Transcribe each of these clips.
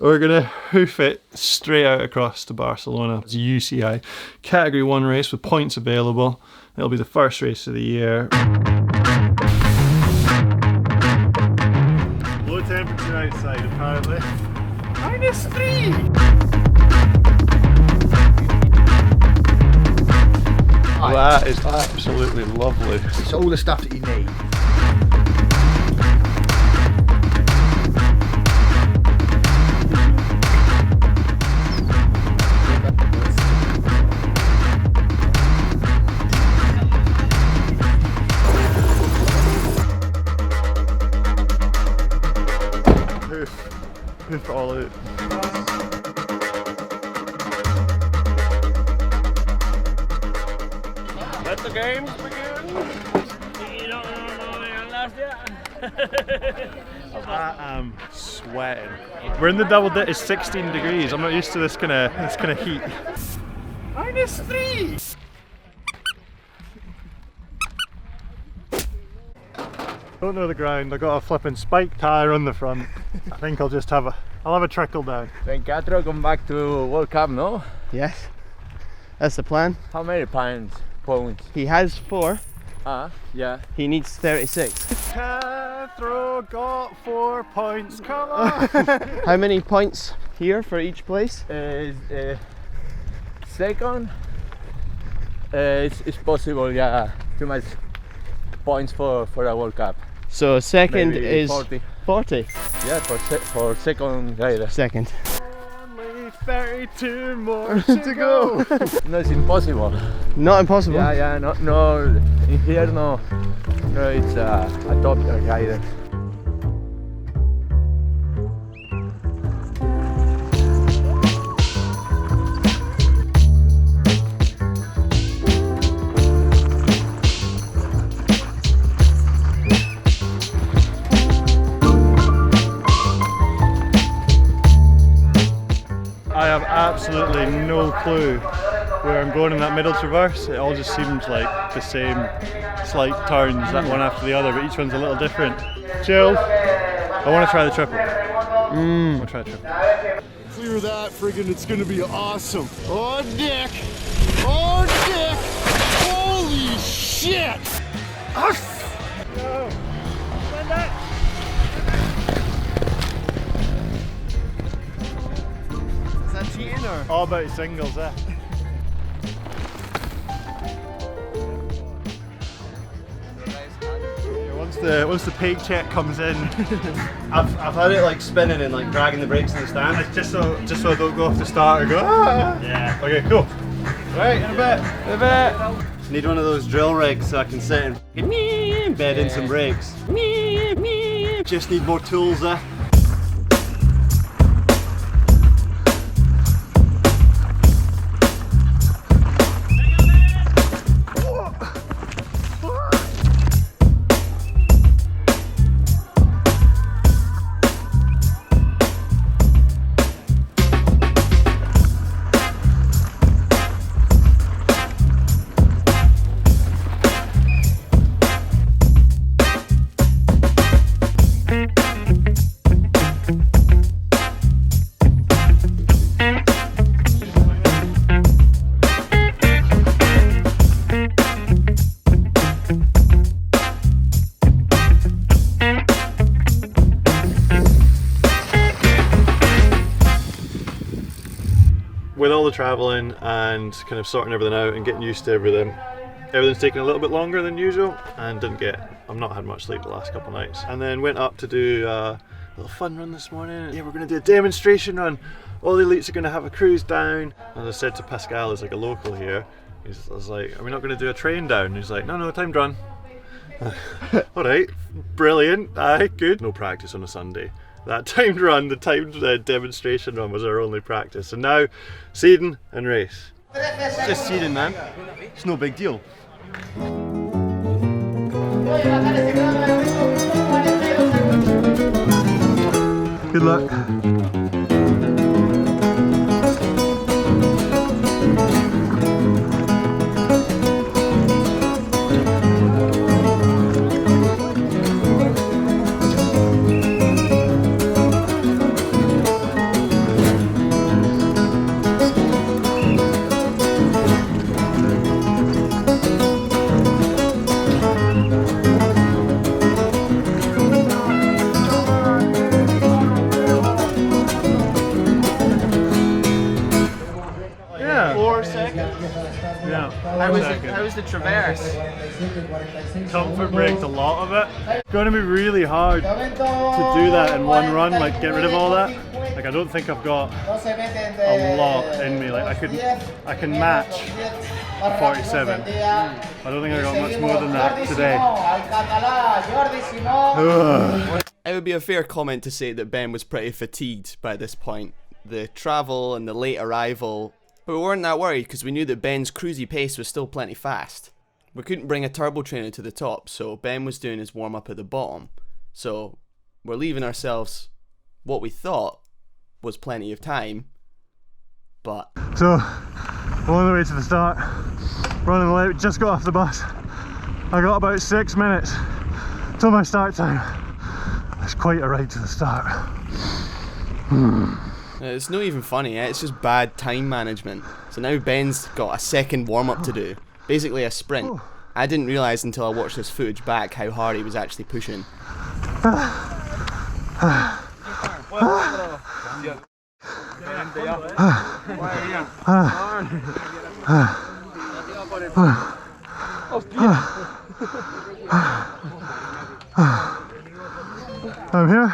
We're gonna hoof it straight out across to Barcelona. It's a UCI Category 1 race with points available. It'll be the first race of the year. Low temperature outside apparently. -3! That is absolutely lovely. It's all the stuff that you need. Hoof all out. Let the games begin. You don't know anything last yet. I am sweating. We're in the double dip. It's 16 degrees. I'm not used to this kind of heat. -3. Don't know the ground. I got a flipping spike tire on the front. I think I'll just have a trickle down. Then Castro come back to World Cup, no? Yes, that's the plan. How many points? He has 4. Yeah. He needs 36. Castro got 4 points. Come on. How many points here for each place? Second, it's possible, yeah, too much points for a World Cup. So second Maybe is 40. 40. Yeah, for second rider. Second. Only 32 more to go. No, it's impossible. Not impossible. Yeah, no, in here no, it's a top rider. I have absolutely no clue where I'm going in that middle traverse. It all just seems like the same slight turns, that one after the other, but each one's a little different. Chilled. I want to try the triple. I want to try the triple. Clear that, friggin', it's gonna be awesome. Oh, Dick! Oh, Dick! Holy shit! Is that cheating or? All about singles, eh? Once the paycheck comes in, I've had it like spinning and like dragging the brakes in the stand. it's just so I don't go off the start and go, ah! Yeah. Okay, cool. Right, in a bit. Need one of those drill rigs so I can sit and bed in some brakes. Just need more tools there. With all the travelling and kind of sorting everything out and getting used to everything's taken a little bit longer than usual, and I've not had much sleep the last couple of nights. And then went up to do a little fun run this morning. Yeah, we're going to do a demonstration run. All the elites are going to have a cruise down. As I said to Pascal, who's like a local here, I was like, are we not going to do a train down? He's like, no, timed run. Alright, brilliant, aye, good. No practice on a Sunday. That timed run, the timed demonstration run was our only practice. And now, seeding and race. It's just seeding, man. It's no big deal. Good luck. 1 second. How was the traverse? Comfort braked a lot of it. It's going to be really hard to do that in one run, like get rid of all that. Like I don't think I've got a lot in me. Like I can match a 47. I don't think I got much more than that today. It would be a fair comment to say that Ben was pretty fatigued by this point. The travel and the late arrival, but we weren't that worried because we knew that Ben's cruisy pace was still plenty fast. We couldn't bring a turbo trainer to the top, so Ben was doing his warm up at the bottom. So we're leaving ourselves what we thought was plenty of time, but... So, we're on the way to the start, running late, just got off the bus. I got about 6 minutes till my start time. It's quite a ride to the start. It's not even funny, it's just bad time management. So now Ben's got a second warm-up to do, basically a sprint. I didn't realise until I watched this footage back how hard he was actually pushing. I'm here.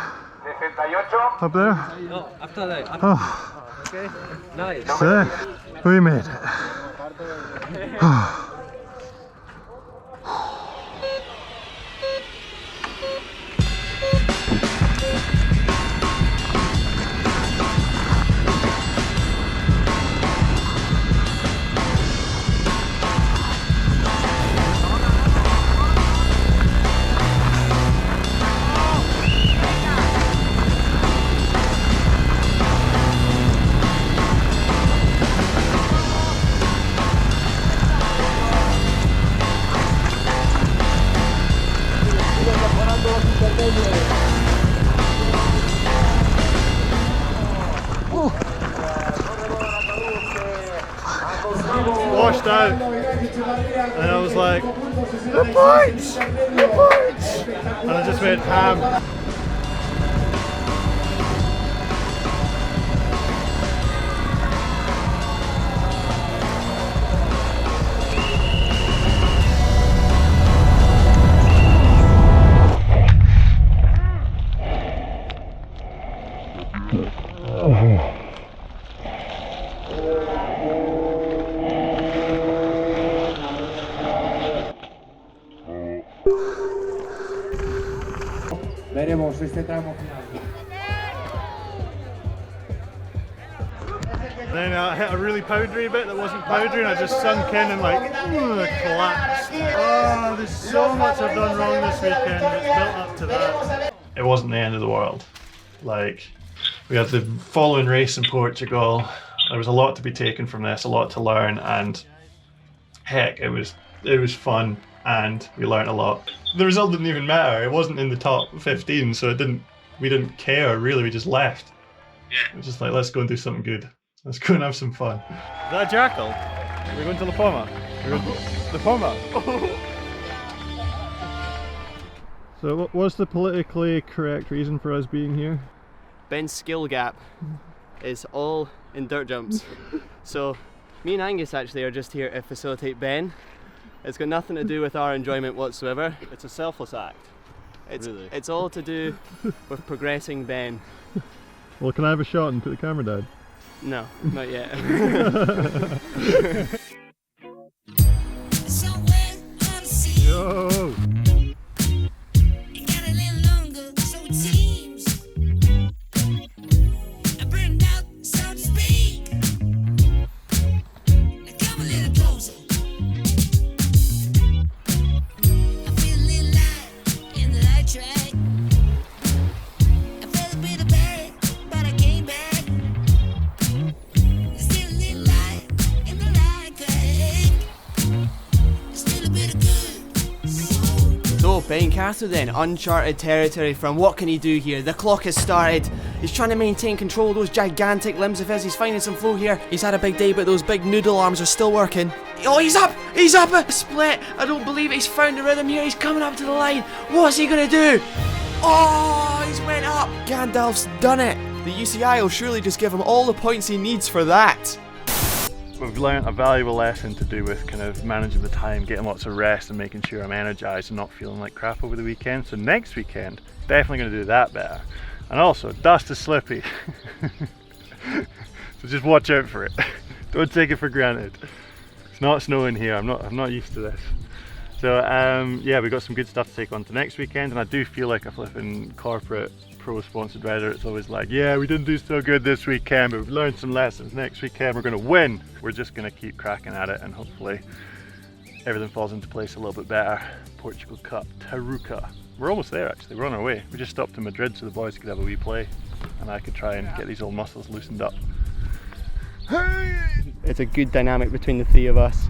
Up there. No, after that. Oh, Okay, nice. sick. We made it. Washed out, and I was like, the points! The points! And I just went ham. Veremos este tramo final. Then I hit a really powdery bit that wasn't powdery, and I just sunk in and like collapsed. Oh, there's so much I've done wrong this weekend. It's built up to that. It wasn't the end of the world. Like, we had the following race in Portugal. There was a lot to be taken from this, a lot to learn, and heck, it was fun, and we learned a lot. The result didn't even matter. It wasn't in the top 15, so we didn't care really. We just left. Yeah. It was just like, let's go and do something good. Let's go and have some fun. Is that a jackal? We're going to La Palma. We're going to La Palma. So what's the politically correct reason for us being here? Ben's skill gap is all in dirt jumps. So me and Angus actually are just here to facilitate Ben. It's got nothing to do with our enjoyment whatsoever. It's a selfless act. It's all to do with progressing Ben. Well, can I have a shot and put the camera down? No, not yet. Yo! Ben Carter then, uncharted territory from what can he do here? The clock has started. He's trying to maintain control of those gigantic limbs of his. He's finding some flow here. He's had a big day, but those big noodle arms are still working. Oh, he's up! He's up! A split! I don't believe it. He's found the rhythm here. He's coming up to the line. What's he gonna do? Oh, he's went up! Gandalf's done it. The UCI will surely just give him all the points he needs for that. we've learned a valuable lesson to do with kind of managing the time, getting lots of rest and making sure I'm energized and not feeling like crap over the weekend. So next weekend, definitely going to do that better. And also, dust is slippy. So just watch out for it. Don't take it for granted. It's not snowing here. I'm not used to this. So yeah, we've got some good stuff to take on to next weekend, and I do feel like a flipping corporate pro-sponsored rider. It's always like, yeah, we didn't do so good this weekend, but we've learned some lessons. Next weekend we're going to win. We're just going to keep cracking at it, and hopefully everything falls into place a little bit better. Portugal Cup, Tarouca. We're almost there actually, we're on our way. We just stopped in Madrid so the boys could have a wee play, and I could try and get these old muscles loosened up. It's a good dynamic between the three of us,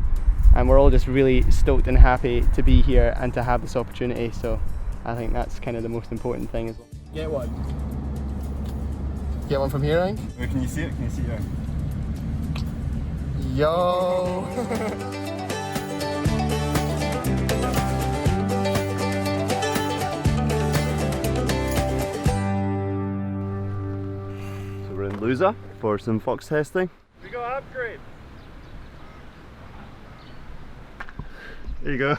and we're all just really stoked and happy to be here and to have this opportunity, so I think that's kind of the most important thing. Get one. Get one from here, Ryan? Where can you see it? Can you see it? Yo! So we're in Lusa for some fox testing. We got upgrade. There you go.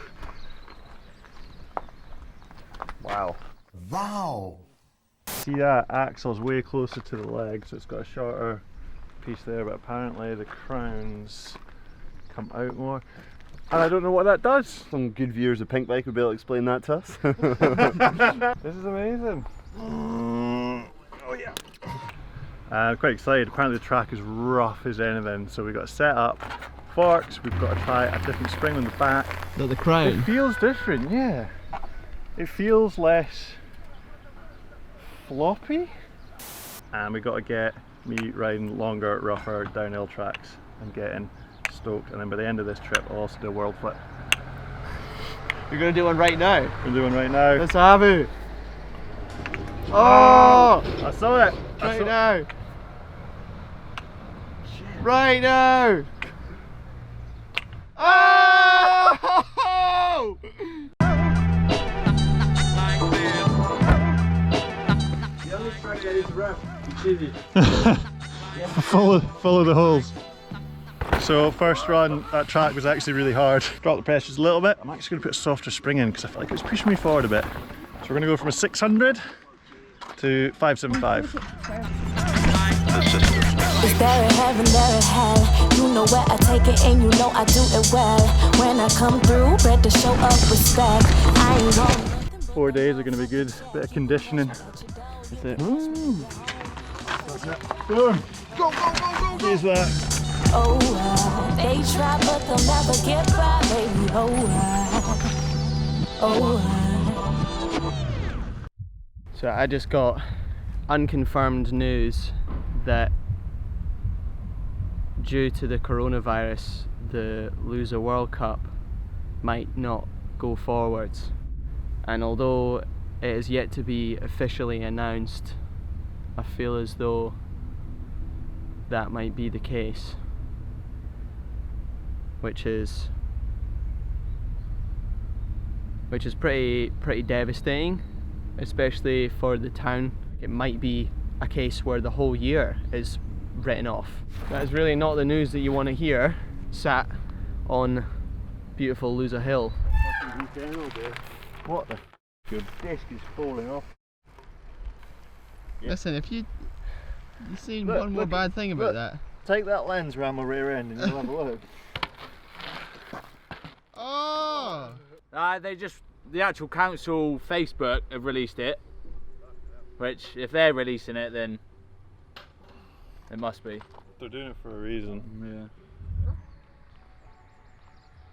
Wow. Wow. See that axle's way closer to the leg, so it's got a shorter piece there, but apparently the crowns come out more. And I don't know what that does. Some good viewers of Pink Bike would be able to explain that to us. This is amazing. Oh yeah. I'm quite excited. Apparently the track is rough as anything, so we've got to set up forks, we've got to try a different spring on the back. Not the crown. It feels different, yeah. It feels less floppy. And we've got to get me riding longer, rougher downhill tracks and getting stoked. And then by the end of this trip, I'll also do a world flip. You're gonna do one right now? We're doing right now. Let's have it! Oh! I saw it! Right now! Right now! Oh! Follow the holes. So first run, that track was actually really hard. Drop the pressure just a little bit. I'm actually going to put a softer spring in because I feel like it was pushing me forward a bit. So we're going to go from a 600 to 575. Is there a heaven, there a hell? You know where I take it and you know I do it well. When I come through, better show up respect. I ain't going. 4 days are going to be good. Bit of conditioning. That's it. Boom! Go, go, go, go, go! Use that. Oh, they try but they'll never get by, baby. Oh, So I just got unconfirmed news that due to the coronavirus, the Lusa World Cup might not go forwards. And although it is yet to be officially announced, I feel as though that might be the case, which is pretty devastating, especially for the town. It might be a case where the whole year is written off. That is really not the news that you want to hear sat on beautiful Lusa Hill. What the? Your disc is falling off. Listen, if you seen Look, one more look, bad thing about look. that. Take that lens around my rear end and you'll have a look. Oh! The actual council Facebook have released it, which if they're releasing it, then it must be. They're doing it for a reason. Yeah.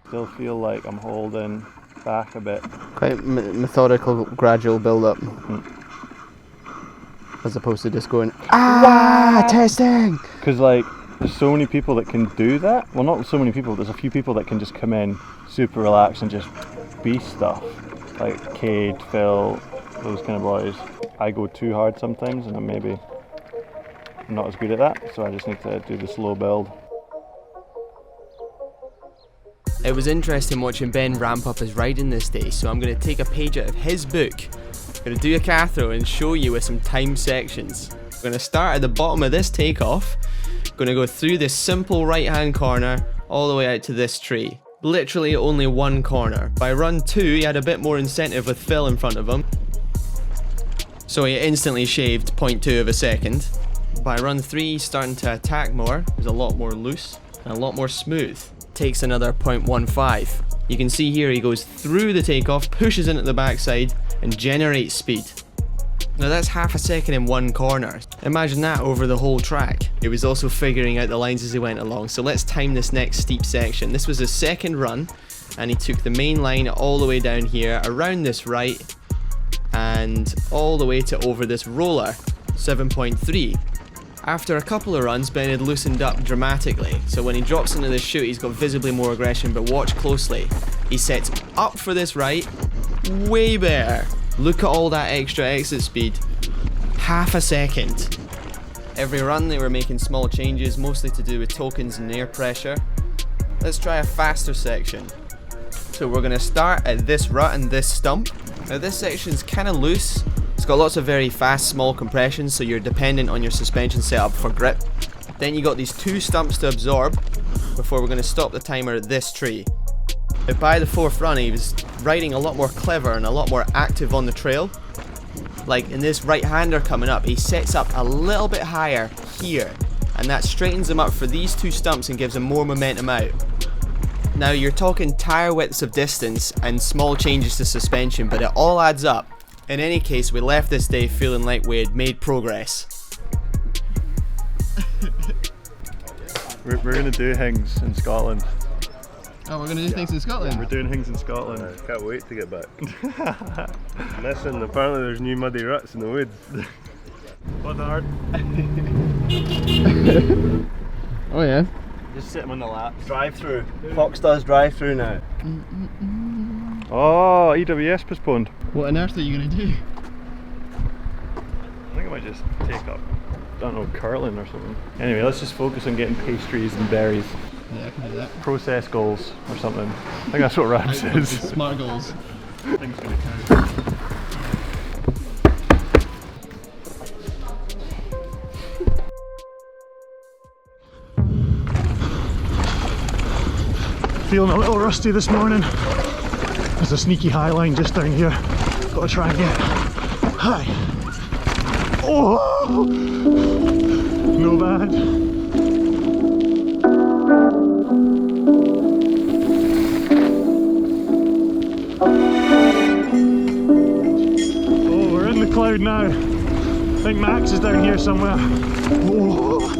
Still feel like I'm holding back a bit. Quite methodical, gradual build-up, as opposed to just going testing. Because like, there's so many people that can do that. Well, not so many people. There's a few people that can just come in, super relaxed, and just be stuff. Like Cade, Phil, those kind of boys. I go too hard sometimes, and I'm maybe not as good at that. So I just need to do the slow build. It was interesting watching Ben ramp up his riding this day, so I'm going to take a page out of his book, going to do a cathro and show you with some time sections. We're going to start at the bottom of this takeoff, Gonna go through this simple right hand corner all the way out to this tree. Literally only one corner. By run 2 he had a bit more incentive with Phil in front of him, so he instantly shaved 0.2 of a second. By run 3 he's starting to attack more, he's a lot more loose and a lot more smooth. Takes another 0.15. You can see here he goes through the takeoff, pushes into the backside and generates speed. Now that's half a second in one corner. Imagine that over the whole track. He was also figuring out the lines as he went along, so let's time this next steep section. This was his second run and he took the main line all the way down here, around this right and all the way to over this roller, 7.3. After a couple of runs, Ben had loosened up dramatically, so when he drops into this chute he's got visibly more aggression, but watch closely. He sets up for this right, way better. Look at all that extra exit speed. Half a second. Every run they were making small changes, mostly to do with tokens and air pressure. Let's try a faster section. So we're going to start at this rut and this stump. Now this section's kind of loose. It's got lots of very fast small compressions, so you're dependent on your suspension setup for grip. Then you got these 2 stumps to absorb before we're going to stop the timer at this tree. But by the 4th run he was riding a lot more clever and a lot more active on the trail. Like in this right-hander coming up, he sets up a little bit higher here, and that straightens him up for these 2 stumps and gives him more momentum out. Now you're talking tire widths of distance and small changes to suspension, but it all adds up. In any case, we left this day feeling like we had made progress. We're going to do things in Scotland. Oh, we're gonna do things in Scotland. We're doing things in Scotland. Can't wait to get back. Listen, apparently there's new muddy ruts in the woods. What hard? Oh yeah. Just sit him on the lap. Drive through. Fox does drive through now. Oh, EWS postponed. What on earth are you gonna do? I think I might just take up, I don't know, curling or something. Anyway, let's just focus on getting pastries and berries. Yeah, I can do that. Process goals or something. I think that's what Rab says. Smart goals. Things gonna count. Feeling a little rusty this morning. There's a sneaky high line just down here. Gotta try and get high. Oh! No bad. Oh, we're in the cloud now. I think Max is down here somewhere. Oh.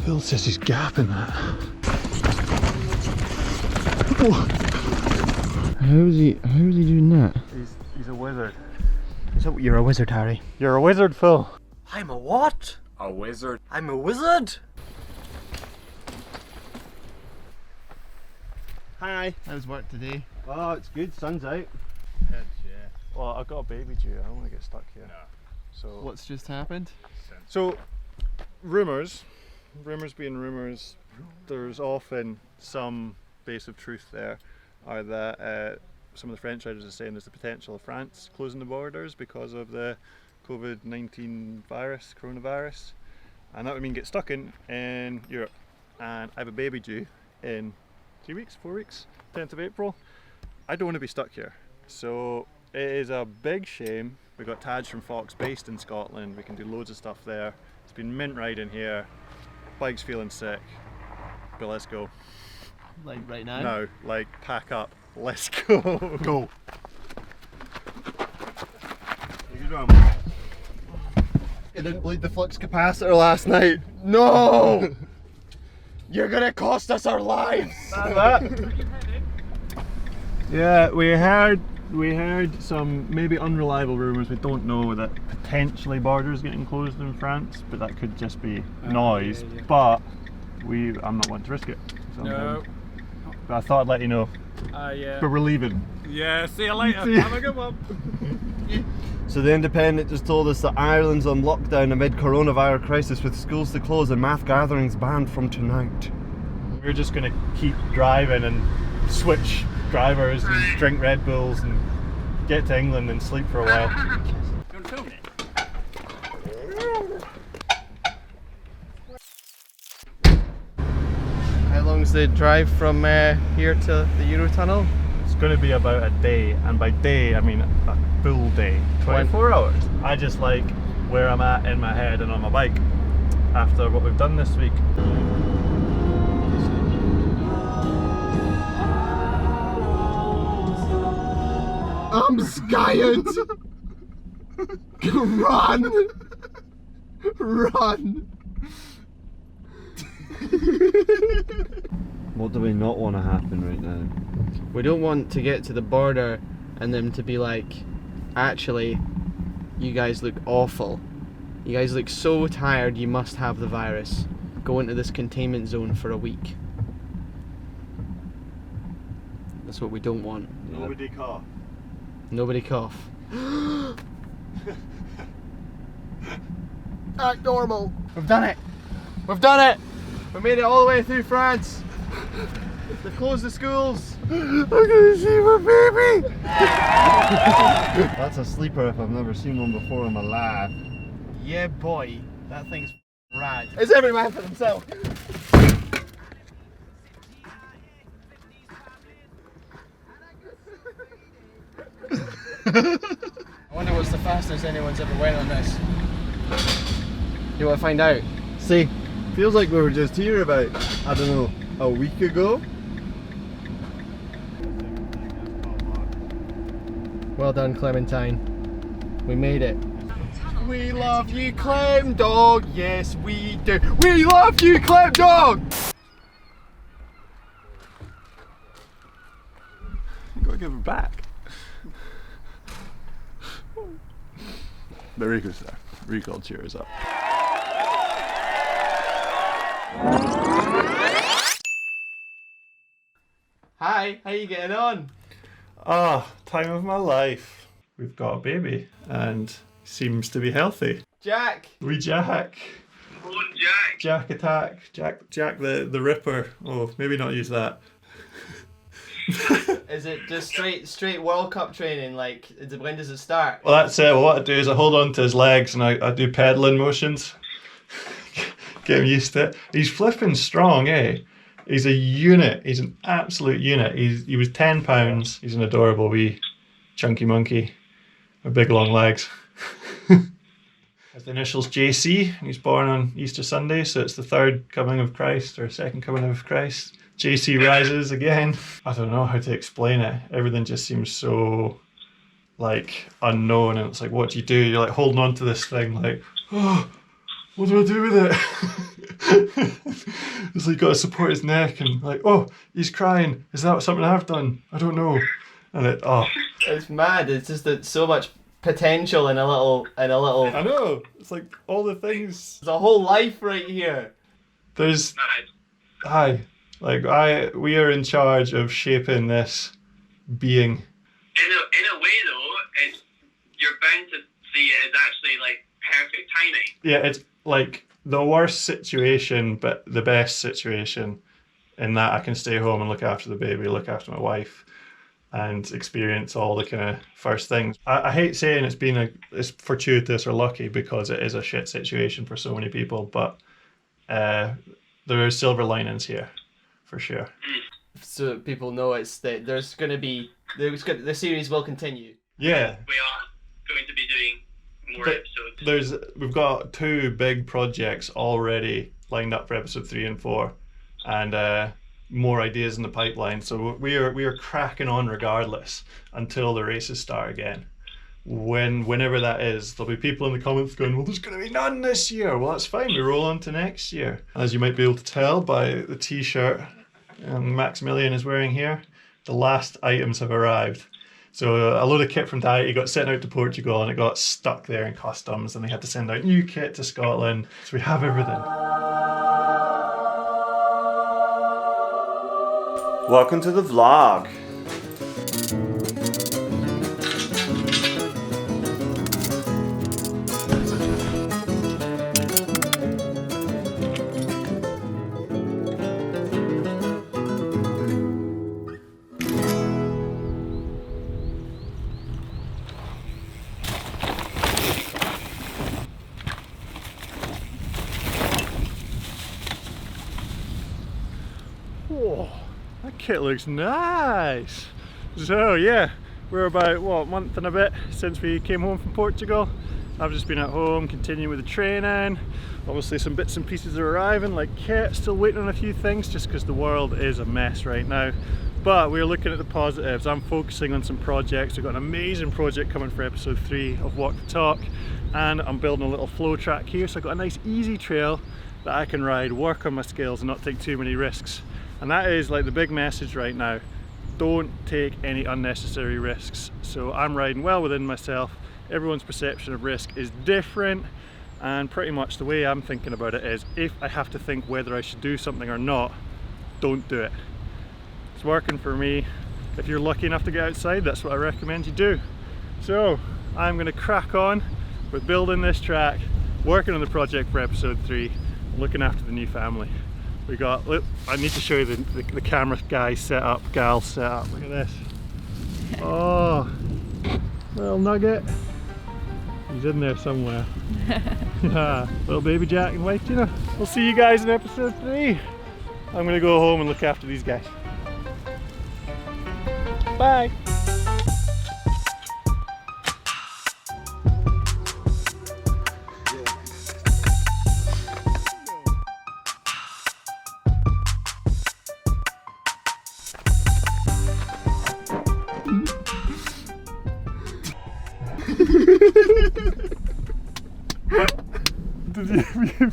Phil says he's gapping that. Oh. How's he doing that? He's a wizard. You're a wizard, Harry. You're a wizard, Phil. I'm a what? A wizard. I'm a wizard? Hi. How's work today? Oh, it's good. Sun's out. Well, I've got a baby due. I don't want to get stuck here. So What's just happened? So, rumours being rumours, there's often some base of truth there, are that some of the French riders are saying there's the potential of France closing the borders because of the COVID-19 coronavirus, and that would mean get stuck in Europe. And I have a baby due in 3 weeks, 4 weeks, 10th of April. I don't want to be stuck here. So it is a big shame. We've got Taj from Fox based in Scotland. We can do loads of stuff there. It's been mint riding here. Bike's feeling sick, but let's go. Like right now? Now, like pack up, let's go. Go. It didn't bleed the flux capacitor last night. No! You're gonna cost us our lives! Yeah, we heard some maybe unreliable rumours. We don't know that potentially borders getting closed in France, but that could just be noise. Yeah. But I'm not one to risk it. So No. but I thought I'd let you know. Yeah. But we're leaving. Yeah, see you later. Have a good one. So the Independent just told us that Ireland's on lockdown amid coronavirus crisis with schools to close and mass gatherings banned from tonight. We're just going to keep driving and switch drivers and drink Red Bulls and get to England and sleep for a while. You want to film it? How long's the drive from here to the Eurotunnel? It's going to be about a day, and by day I mean a full day, 24 hours. I just like where I'm at in my head and on my bike after what we've done this week. I'm scared. Run. Run. What do we not want to happen right now? We don't want to get to the border and them to be like, actually, you guys look awful. You guys look so tired, you must have the virus. Go into this containment zone for a week. That's what we don't want. Nobody cough. Nobody cough. Act normal. We've done it! We've done it! We made it all the way through France! They've closed the schools! I'm gonna see my baby. That's a sleeper if I've never seen one before in my life. Yeah boy, that thing's rad. It's every man for themselves! I wonder what's the fastest anyone's ever went on this. You want to find out? See, feels like we were just here about, I don't know, a week ago. Well done, Clementine. We made it. We love you, Clem Dog. Yes, we do. We love you, Clem Dog. You gotta give it back. The recall cheers up. Hi, how you getting on? Ah, time of my life. We've got a baby and seems to be healthy. Jack. Wee Jack. Jack attack. Jack the Ripper. Oh, maybe not use that. Is it just straight World Cup training? Like, when does it start? Well, that's it. Well, what I do is I hold on to his legs and I do pedaling motions. Get him used to it. He's flipping strong, eh? He's a unit. He's an absolute unit. He was 10 pounds. He's an adorable wee chunky monkey with big long legs. His initials JC. He was born on Easter Sunday, so it's the third coming of Christ or second coming of Christ. JC rises again. I don't know how to explain it. Everything just seems so like unknown, and it's like, what do you do? You're like holding on to this thing, like, oh, what do I do with it? It's like you got to support his neck, and like, oh, he's crying. Is that something I've done? I don't know. And It's mad. It's just that so much potential in a little. I know. It's like all the things. There's a whole life right here. There's, we are in charge of shaping this being. In a way though, you're bound to see it as actually like perfect timing. Yeah, it's like the worst situation, but the best situation. In that I can stay home and look after the baby, look after my wife, and experience all the kind of first things. I hate saying it's fortuitous or lucky because it is a shit situation for so many people, but there are silver linings here, for sure. So people know it's that the series will continue. Yeah. We are going to be doing more episodes. We've got 2 big projects already lined up for episode 3 and 4, and more ideas in the pipeline. So we are cracking on regardless until the races start again. whenever that is, there'll be people in the comments going, well, there's going to be none this year. Well, that's fine, we roll on to next year. As you might be able to tell by the t-shirt Maximilian is wearing here, the last items have arrived. So a load of kit from Diety got sent out to Portugal and it got stuck there in customs and they had to send out new kit to Scotland. So we have everything. Welcome to the vlog. Whoa, that kit looks nice. So yeah, we're about, what, a month and a bit since we came home from Portugal. I've just been at home continuing with the training. Obviously some bits and pieces are arriving, like kit, still waiting on a few things just because the world is a mess right now. But we're looking at the positives. I'm focusing on some projects. We've got an amazing project coming for episode 3 of Walk the Talk, and I'm building a little flow track here, so I've got a nice easy trail that I can ride, work on my skills and not take too many risks. And that is like the big message right now. Don't take any unnecessary risks. So I'm riding well within myself. Everyone's perception of risk is different, and pretty much the way I'm thinking about it is, if I have to think whether I should do something or not, don't do it. It's working for me. If you're lucky enough to get outside, that's what I recommend you do. So I'm going to crack on with building this track, working on the project for episode 3, looking after the new family. We got, look, I need to show you the camera guy set up, gal set up. Look at this. Oh, little nugget. He's in there somewhere. Yeah, little baby Jack and wife Gina. We'll see you guys in episode 3. I'm gonna go home and look after these guys. Bye. Did you